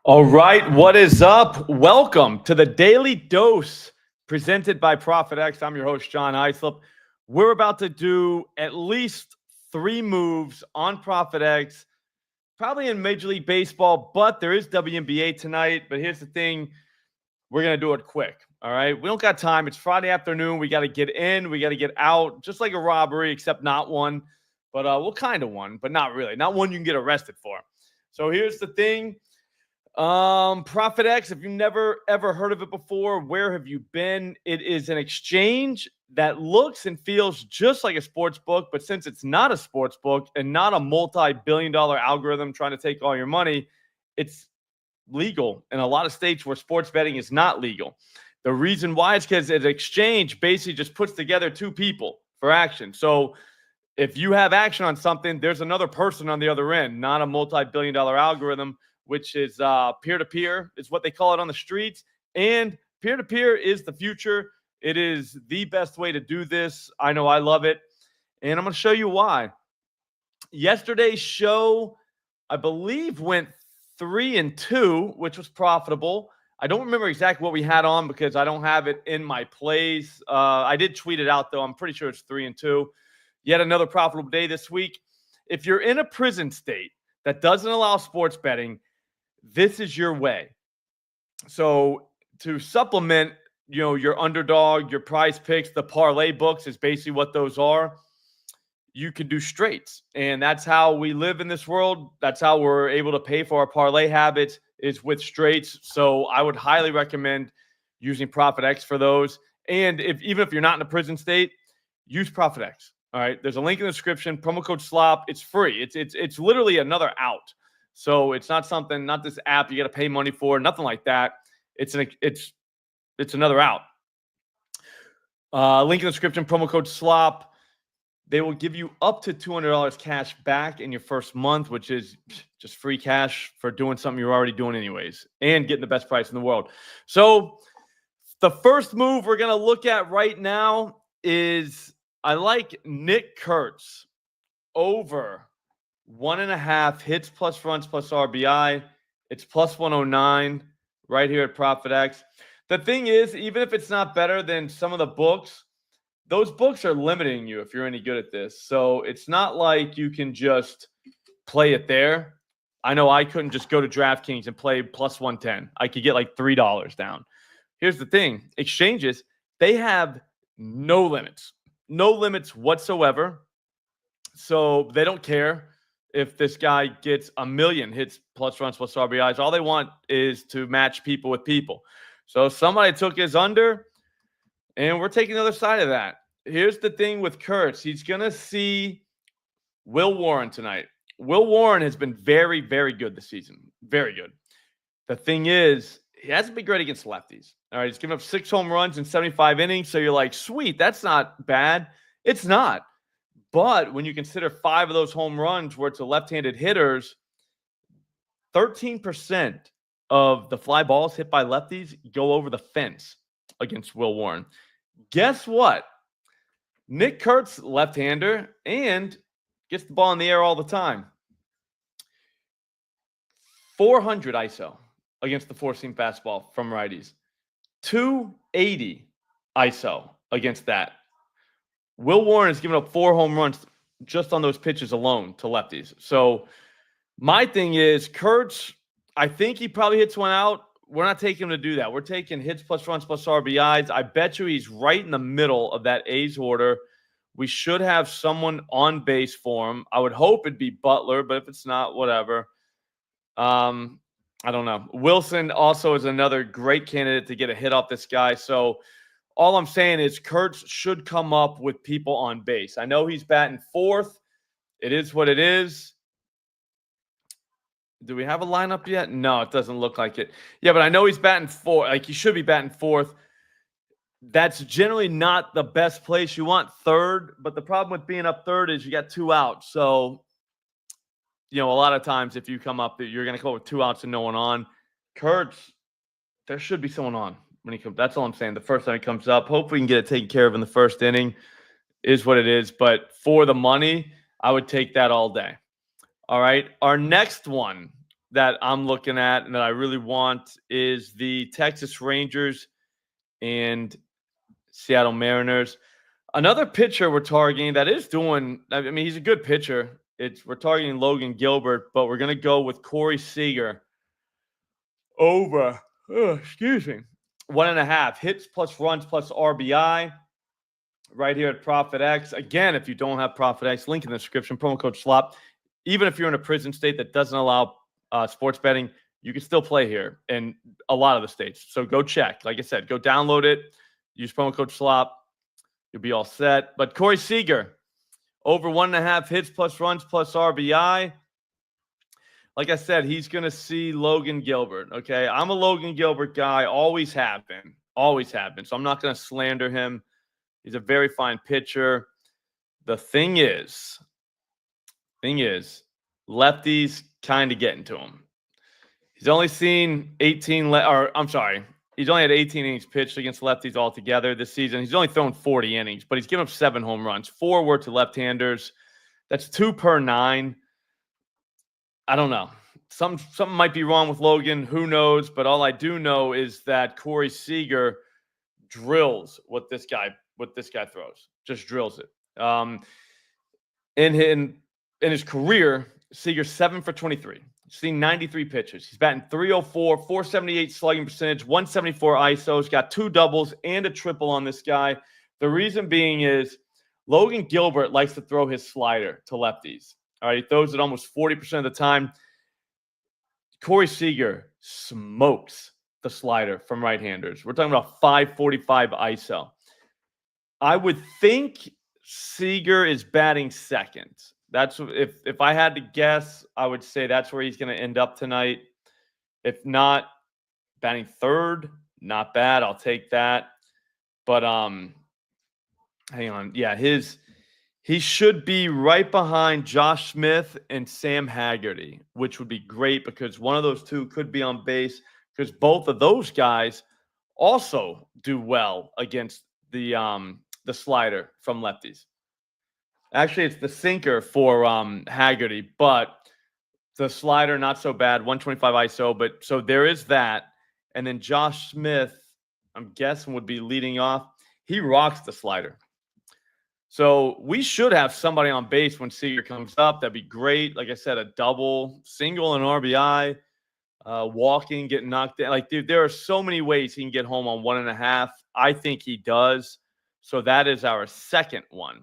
All right, what is up? Welcome to the Daily Dose presented by ProphetX. I'm your host, John Islip. We're about to do at least 3 moves on ProphetX, probably in Major League Baseball, but there is WNBA tonight. But here's the thing, we're going to do it quick, all right? We don't got time. It's Friday afternoon. We got to get in. We got to get out, just like a robbery, except not one. But well, kind of one, but not really. Not one you can get arrested for. So here's the thing. ProphetX, if you've never ever heard of it before, where have you been? It is an exchange that looks and feels just like a sports book, but since it's not a sports book and not a multi-billion-dollar algorithm trying to take all your money, it's legal in a lot of states where sports betting is not legal. The reason why is because an exchange basically just puts together 2 people for action. So if you have action on something, there's another person on the other end, not a multi-billion-dollar algorithm, which is peer-to-peer is what they call it on the streets. And peer-to-peer is the future. It is the best way to do this. I know I love it. And I'm going to show you why. Yesterday's show, I believe, went 3-2, which was profitable. I don't remember exactly what we had on because I don't have it in my plays. I did tweet it out, though. I'm pretty sure it's 3-2. Yet another profitable day this week. If you're in a prison state that doesn't allow sports betting, this is your way. So to supplement, your underdog, your prize picks, the parlay books is basically what those are. You can do straights, and that's how we live in this world. That's how we're able to pay for our parlay habits is with straights. So I would highly recommend using ProphetX for those. And even if you're not in a prison state, use ProphetX. All right, there's a link in the description. Promo code SLOP. It's free. It's literally another out. So it's not this app you got to pay money for, nothing like that. It's another out. Link in the description, promo code SLOP. They will give you up to $200 cash back in your first month, which is just free cash for doing something you're already doing anyways and getting the best price in the world. So the first move we're going to look at right now is I like Nick Kurtz over 1.5 hits plus runs plus RBI. It's plus 109 right here at ProphetX. The thing is, even if it's not better than some of the books, those books are limiting you if you're any good at this. So it's not like you can just play it there. I know I couldn't just go to DraftKings and play plus 110. I could get like $3 down. Here's the thing. Exchanges, they have no limits. No limits whatsoever. So they don't care if this guy gets 1 million hits plus runs plus RBIs. All they want is to match people with people. So somebody took his under, and we're taking the other side of that. Here's the thing with Kurtz. He's going to see Will Warren tonight. Will Warren has been very, very good this season. Very good. The thing is, he hasn't been great against lefties. All right, he's given up 6 home runs in 75 innings. So you're like, sweet, that's not bad. It's not. But when you consider 5 of those home runs were to left-handed hitters, 13% of the fly balls hit by lefties go over the fence against Will Warren. Guess what? Nick Kurtz, left-hander, and gets the ball in the air all the time. 400 ISO against the four-seam fastball from righties. 280 ISO against that. Will Warren has given up 4 home runs just on those pitches alone to lefties. So my thing is, Kurtz, I think he probably hits one out. We're not taking him to do that. We're taking hits plus runs plus RBIs. I bet you he's right in the middle of that A's order. We should have someone on base for him. I would hope it'd be Butler, but if it's not, whatever. I don't know. Wilson also is another great candidate to get a hit off this guy. So all I'm saying is Kurtz should come up with people on base. I know he's batting 4th. It is what it is. Do we have a lineup yet? No, it doesn't look like it. Yeah, but I know he's batting 4th. Like, he should be batting 4th. That's generally not the best place. You want 3rd, but the problem with being up 3rd is you got 2 outs. So, a lot of times if you come up, you're going to come up with 2 outs and no one on. Kurtz, there should be someone on when he comes. That's all I'm saying. The first time he comes up, hopefully we can get it taken care of in the first inning. Is what it is. But for the money, I would take that all day. All right. Our next one, that I'm looking at and that I really want is the Texas Rangers and Seattle Mariners. Another pitcher we're targeting that is doing, I mean, he's a good pitcher. We're targeting Logan Gilbert, but we're going to go with Corey Seager over, 1.5 hits plus runs plus RBI right here at ProphetX. Again, if you don't have ProphetX, link in the description, promo code SLOP. Even if you're in a prison state that doesn't allow sports betting, you can still play here in a lot of the states. So go check. Like I said, go download it. Use promo code SLOP. You'll be all set. But Corey Seager, over 1.5 hits plus runs plus RBI. Like I said, he's going to see Logan Gilbert, okay? I'm a Logan Gilbert guy. Always have been. Always have been. So I'm not going to slander him. He's a very fine pitcher. The thing is, lefties kind of getting to him. He's only seen 18 he's only had 18 innings pitched against lefties altogether this season. He's only thrown 40 innings, but he's given up 7 home runs. 4 were to left-handers. That's 2 per 9. I don't know. Something might be wrong with Logan. Who knows? But all I do know is that Corey Seager drills what this guy throws. Just drills it. In his career, Seager's 7 for 23. He's seen 93 pitches. He's batting .304, 478 slugging percentage, 174 ISO. He's got 2 doubles and a triple on this guy. The reason being is Logan Gilbert likes to throw his slider to lefties. All right, he throws it almost 40% of the time. Corey Seager smokes the slider from right-handers. We're talking about 545 ISO. I would think Seager is batting second. That's if I had to guess, I would say that's where he's going to end up tonight. If not, batting third, not bad. I'll take that. But hang on. Yeah, he should be right behind Josh Smith and Sam Haggerty, which would be great because one of those two could be on base because both of those guys also do well against the slider from lefties. Actually, it's the sinker for Haggerty, but the slider not so bad, 125 ISO. But so there is that, and then Josh Smith, I'm guessing, would be leading off. He rocks the slider. So we should have somebody on base when Seager comes up. That'd be great. Like I said, a double, single, and RBI, walking, getting knocked down. Like, dude, there are so many ways he can get home on 1.5. I think he does. So that is our second one.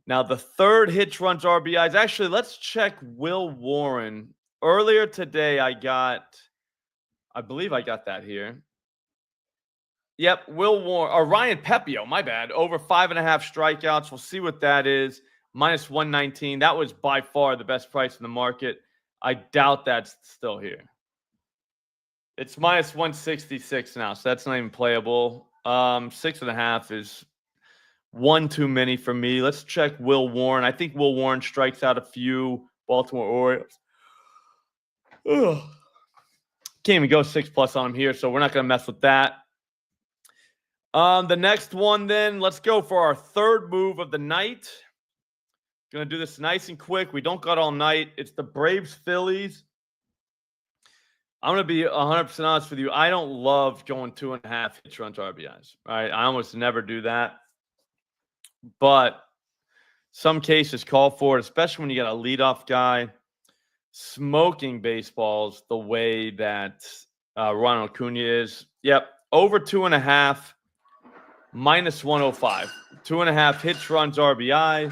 Now, the third hits, runs, RBIs. Actually, let's check Will Warren. Earlier today, I believe I got that here. Yep, Will Warren, or Ryan Pepio, my bad, over 5.5 strikeouts. We'll see what that is. Minus 119. That was by far the best price in the market. I doubt that's still here. It's minus 166 now, so that's not even playable. 6.5 is one too many for me. Let's check Will Warren. I think Will Warren strikes out a few Baltimore Orioles. Ugh. Can't even go 6+ on him here, so we're not going to mess with that. The next one then, let's go for our third move of the night. Going to do this nice and quick. We don't got all night. It's the Braves-Phillies. I'm going to be 100% honest with you. I don't love going 2.5 hits, runs, RBIs. Right? I almost never do that. But some cases call for it, especially when you got a leadoff guy smoking baseballs the way that Ronald Acuna is. Yep, over 2.5. Minus 105. 2.5 hits, runs, RBI.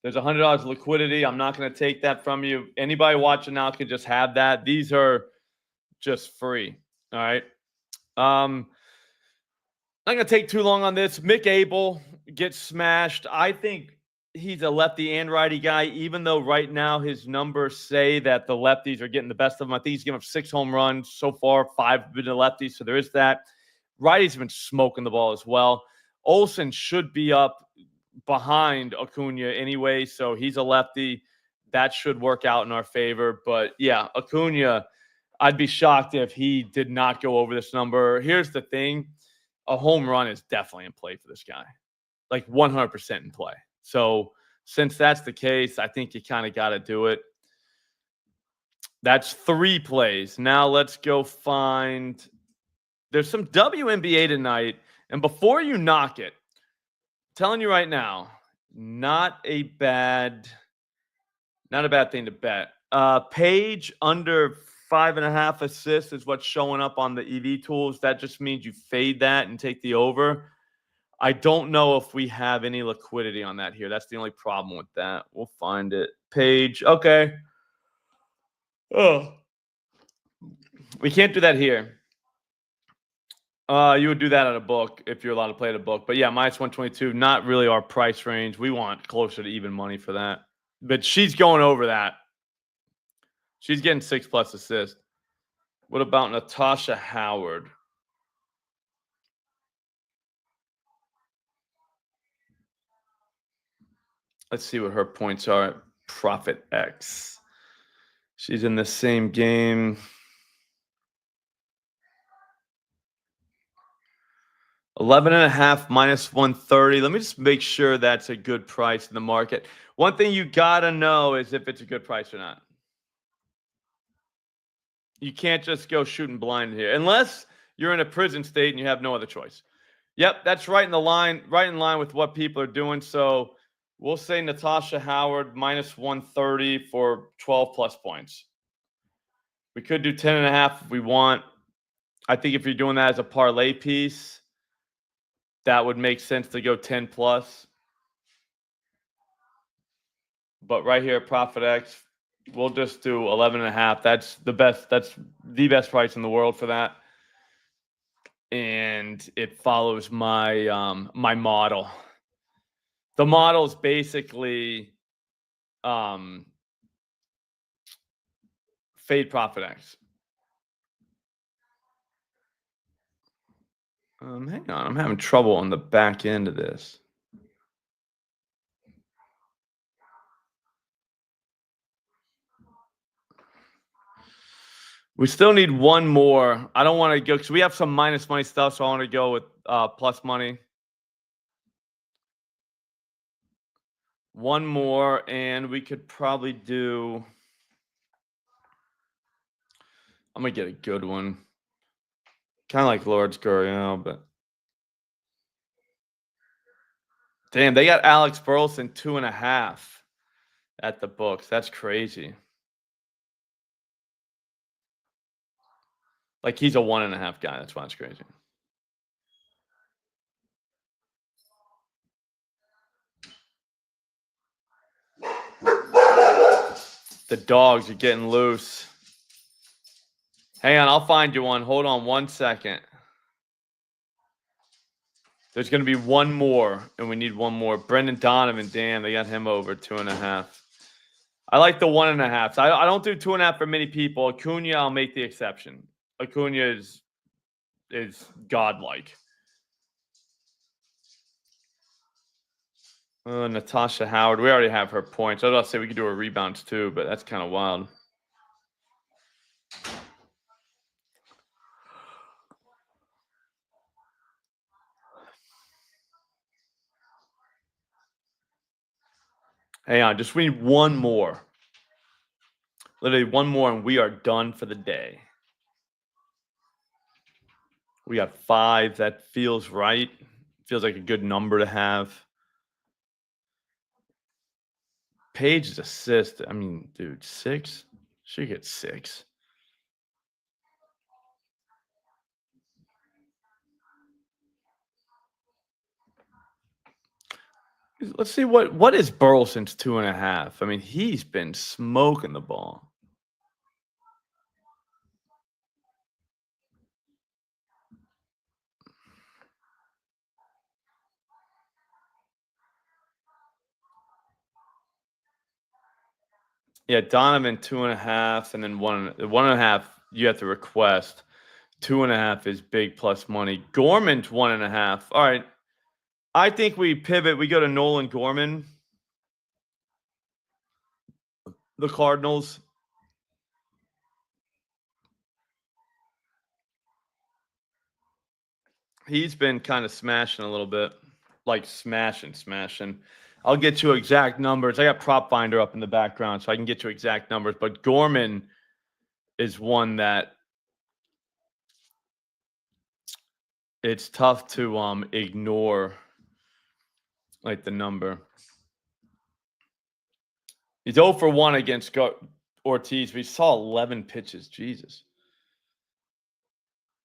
There's $100 liquidity. I'm not going to take that from you. Anybody watching now can just have that. These are just free. All right. I'm not going to take too long on this. Mick Abel gets smashed. I think he's a lefty and righty guy, even though right now his numbers say that the lefties are getting the best of him. I think he's given up 6 home runs so far, 5 have been to lefties. So there is that. Righties have been smoking the ball as well. Olsen should be up behind Acuna anyway, so he's a lefty. That should work out in our favor. But, yeah, Acuna, I'd be shocked if he did not go over this number. Here's the thing. A home run is definitely in play for this guy. Like 100% in play. So since that's the case, I think you kind of got to do it. That's 3 plays. Now let's go find. There's some WNBA tonight. And before you knock it, telling you right now, not a bad thing to bet. Page under 5.5 assists is what's showing up on the EV tools. That just means you fade that and take the over. I don't know if we have any liquidity on that here. That's the only problem with that. We'll find it. Page. Okay. Oh. We can't do that here. You would do that at a book if you're allowed to play at a book. But yeah, minus 122, not really our price range. We want closer to even money for that. But she's going over that. She's getting 6+ assists. What about Natasha Howard? Let's see what her points are at ProphetX. She's in the same game. 11.5 minus 130. Let me just make sure that's a good price in the market. One thing you gotta know is if it's a good price or not. You can't just go shooting blind here unless you're in a prison state and you have no other choice. Yep, that's right in line with what people are doing. So we'll say Natasha Howard minus 130 for 12+ points. We could do 10.5 if we want. I think if you're doing that as a parlay piece, that would make sense to go 10+. But right here at ProphetX, we'll just do 11.5. That's the best. That's the best price in the world for that. And it follows my my model. The model is basically fade ProphetX. Hang on, I'm having trouble on the back end of this. We still need one more. I don't want to go because we have some minus money stuff, so I want to go with plus money. One more, and we could probably do. I'm gonna get a good one. Kind of like Lord's Guriel, but damn, they got Alex Burleson 2.5 at the books. That's crazy. Like he's a 1.5 guy. That's why it's crazy. The dogs are getting loose. Hang on, I'll find you one. Hold on 1 second. There's going to be one more, and we need one more. Brendan Donovan, damn, they got him over 2.5. I like the 1.5. I don't do 2.5 for many people. Acuna, I'll make the exception. Acuna is godlike. Natasha Howard, we already have her points. I was about to say we could do her rebounds too, but that's kind of wild. Hang on, just we need one more. Literally one more, and we are done for the day. We got 5. That feels right. Feels like a good number to have. Page's assist. I mean, dude, 6? She gets 6. Let's see what is Burleson's 2.5. I mean, he's been smoking the ball. Yeah, Donovan 2.5, and then 1.5 you have to request. 2.5 is big plus money. Gorman's 1.5. All right. I think we pivot. We go to Nolan Gorman. The Cardinals. He's been kind of smashing a little bit. Like smashing. I'll get you exact numbers. I got Prop Finder up in the background, so I can get you exact numbers. But Gorman is one that it's tough to ignore, like the number. He's 0 for 1 against Ortiz. We saw 11 pitches. Jesus.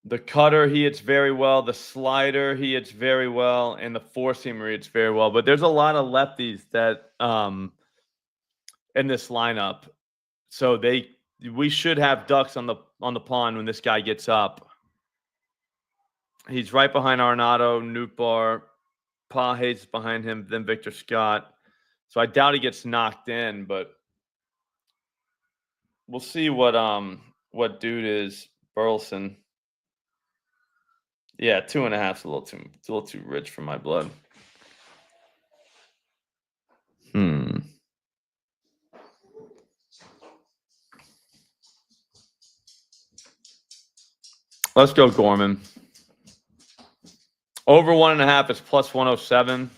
The cutter, he hits very well. The slider, he hits very well. And the four-seamer, he hits very well. But there's a lot of lefties that in this lineup. So we should have ducks on the pond when this guy gets up. He's right behind Arenado, Nootbaar, Pages behind him, then Victor Scott. So I doubt he gets knocked in, but we'll see what dude is. Burleson. Yeah, 2.5's a little too rich for my blood. Let's go Gorman. Over 1.5 is plus 107.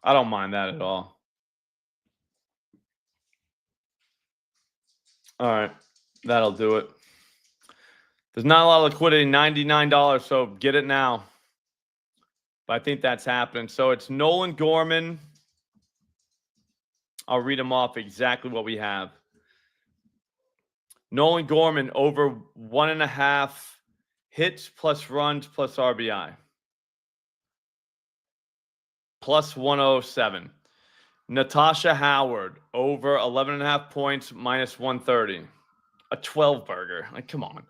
I don't mind that at all. All right, that'll do it. There's not a lot of liquidity, $99, so get it now. But I think that's happening. So it's Nolan Gorman. I'll read them off exactly what we have. Nolan Gorman over 1.5 hits plus runs plus RBI. Plus 107. Natasha Howard over 11.5 points minus 130. A 12 burger. Like, come on.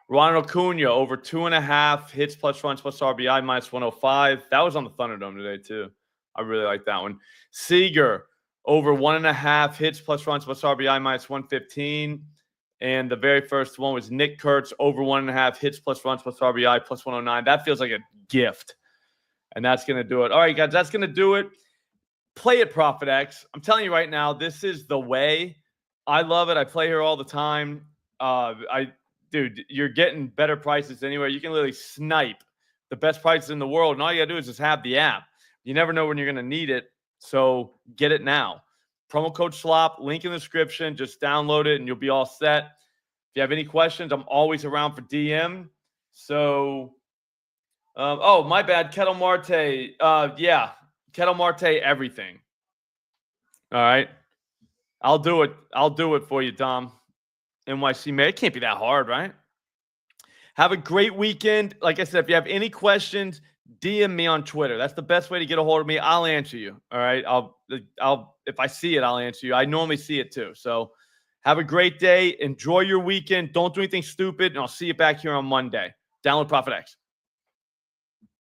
Ronald Acuna over 2.5 hits plus runs plus RBI minus 105. That was on the Thunderdome today, too. I really like that one. Seager over 1.5 hits plus runs plus RBI minus 115. And the very first one was Nick Kurtz over 1.5 hits plus runs plus RBI plus 109. That feels like a gift. And that's going to do it. All right, guys, that's going to do it. Play at ProphetX. I'm telling you right now, this is the way. I love it. I play here all the time. Dude, you're getting better prices anywhere. You can literally snipe the best prices in the world. And all you got to do is just have the app. You never know when you're going to need it. So get it now. Promo code SLOP, link in the description. Just download it and you'll be all set. If you have any questions, I'm always around for DM. So, oh, my bad. Kettle Marte. Yeah, Kettle Marte, everything. All right. I'll do it. I'll do it for you, Dom. NYC, man. It can't be that hard, right? Have a great weekend. Like I said, if you have any questions, DM me on Twitter. That's the best way to get a hold of me. I'll answer you. All right. I'll if I see it, I'll answer you. I normally see it too. So have a great day. Enjoy your weekend. Don't do anything stupid. And I'll see you back here on Monday. Download ProphetX.